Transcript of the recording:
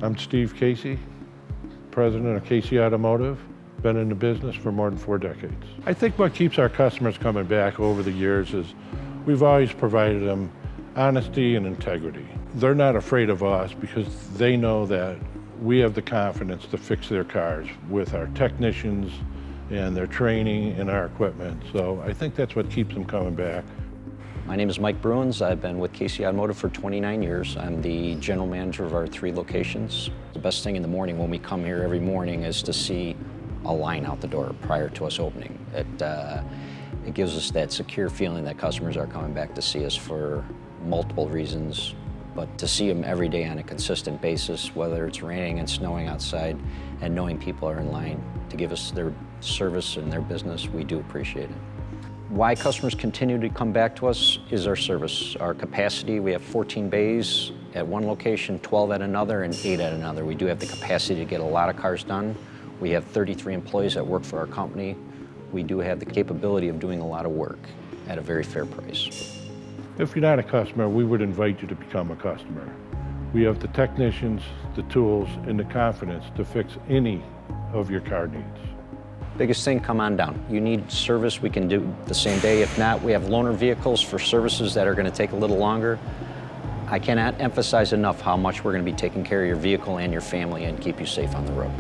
I'm Steve Casey, president of Casey Automotive. Been in the business for more than 4 decades. I think what keeps our customers coming back over the years is we've always provided them honesty and integrity. They're not afraid of us because they know that we have the confidence to fix their cars with our technicians and their training and our equipment. So I think that's what keeps them coming back. My name is Mike Bruins. I've been with Casey Automotive for 29 years. I'm the general manager of our 3 locations. The best thing in the morning when we come here every morning is to see a line out the door prior to us opening. It gives us that secure feeling that customers are coming back to see us for multiple reasons, but to see them every day on a consistent basis, whether it's raining and snowing outside, and knowing people are in line to give us their service and their business, we do appreciate it. Why customers continue to come back to us is our service, our capacity. We have 14 bays at one location, 12 at another, and 8 at another. We do have the capacity to get a lot of cars done. We have 33 employees that work for our company. We do have the capability of doing a lot of work at a very fair price. If you're not a customer, we would invite you to become a customer. We have the technicians, the tools, and the confidence to fix any of your car needs. Biggest thing, come on down. You need service, we can do the same day. If not, we have loaner vehicles for services that are going to take a little longer. I cannot emphasize enough how much we're going to be taking care of your vehicle and your family and keep you safe on the road.